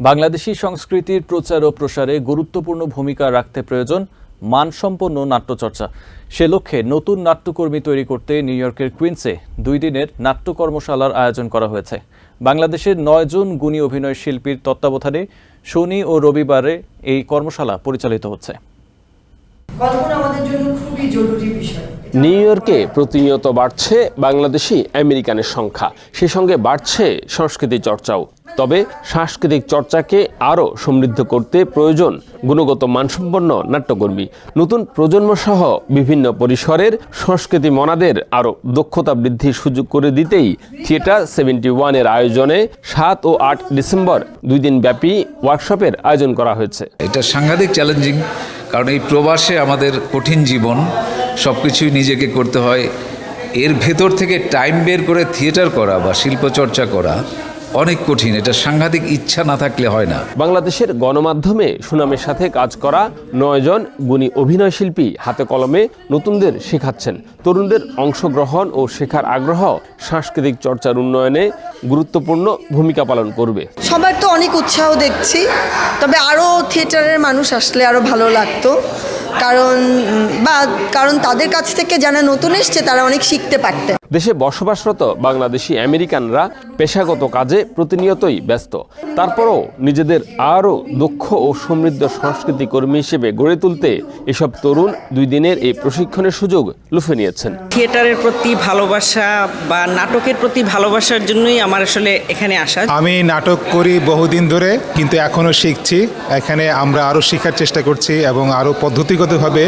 বাংলাদেশী সংস্কৃতির প্রচার ও প্রসারে গুরুত্বপূর্ণ ভূমিকা রাখতে প্রয়োজন মানসম্পন্ন নাট্যচর্চা। সে লক্ষ্যে নতুন নাট্যকর্মী তৈরি করতে নিউ ইয়র্কের কুইন্সে 2 দিনের নাট্য কর্মশালার আয়োজন করা হয়েছে। বাংলাদেশের 9 জন গুণী অভিনয় শিল্পীর তত্ত্বাবধানে শনি ও রবিবারে এই কর্মশালা পরিচালিত হচ্ছে। নিউ ইয়র্কে প্রতিনিয়ত বাড়ছে বাংলাদেশি আমেরিকানের সংখ্যা, সে সঙ্গে বাড়ছে সংস্কৃতি চর্চাও। তবে সাংস্কৃতিক চর্চাকে আরও সমৃদ্ধ করতে প্রয়োজন গুণগত মানসম্পন্ন নাট্যকর্মী। নতুন প্রজন্ম সহ বিভিন্ন পরিসরের সংস্কৃতি মনাদের আরও দক্ষতা বৃদ্ধির সুযোগ করে দিতেই থিয়েটার 71-এর আয়োজনে 7 ও 8 ডিসেম্বর 2 দিন ব্যাপী ওয়ার্কশপের আয়োজন করা হয়েছে। এটা সাংঘাতিক চ্যালেঞ্জিং, কারণ এই প্রবাসে আমাদের কঠিন জীবন, সব কিছুই নিজেকে করতে হয়। এর ভেতর থেকে টাইম বের করে থিয়েটার করা বা শিল্পচর্চা করা অনেক কঠিন। এটা সাংঘাতিক ইচ্ছা না থাকলে হয় না। বাংলাদেশের গণমাধ্যমে সুনামের সাথে কাজ করা 9 জন গুণী অভিনয় শিল্পী হাতে কলমে নতুনদের শেখাচ্ছেন। তরুণদের অংশগ্রহণ ও শেখার আগ্রহ সাংস্কৃতিক চর্চার উন্নয়নে গুরুত্বপূর্ণ ভূমিকা পালন করবে। সবার তো অনেক উৎসাহ দেখছি, তবে আরও থিয়েটারের মানুষ আসলে আরও ভালো লাগতো, কারণ তাদের কাছ থেকে যারা নতুন এসছে তারা অনেক শিখতে পারতেন। দেশে বসবাসরত বাংলাদেশি আমেরিকানরা পেশাগত কাজে প্রতিনিয়তই ব্যস্ত। তারপরও নিজেদের আরও দক্ষ ও সমৃদ্ধ সংস্কৃতি কর্মী হিসেবে গড়ে তুলতে এসব তরুণ 2 দিনের এই প্রশিক্ষণের সুযোগ লুফে নিয়েছেন। থিয়েটারের প্রতি ভালোবাসা বা নাটকের প্রতি ভালোবাসার জন্যই আমার আসলে এখানে আসা। আমি নাটক করি বহুদিন ধরে, কিন্তু এখনও শিখছি। এখানে আমরা আরও শেখার চেষ্টা করছি এবং আরও পদ্ধতিগতভাবে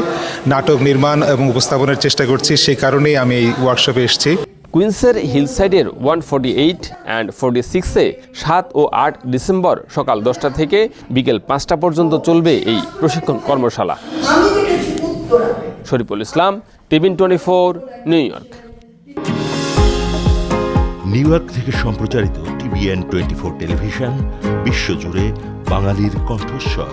নাটক নির্মাণ এবং উপস্থাপনের চেষ্টা করছি। সেই কারণেই আমি এই ওয়ার্কশপে এসেছি। কুইন্সের হিলসাইডের 148 অ্যান্ড 46-এ 7 ও 8 ডিসেম্বর সকাল 10টা থেকে বিকেল 5টা পর্যন্ত চলবে এই প্রশিক্ষণ কর্মশালা। Shariful Islam, TVN 24, New York. New York থেকে সম্প্রচারিত টিভিএন 24 টেলিভিশন বিশ্বজুড়ে বাঙালির কণ্ঠস্বর।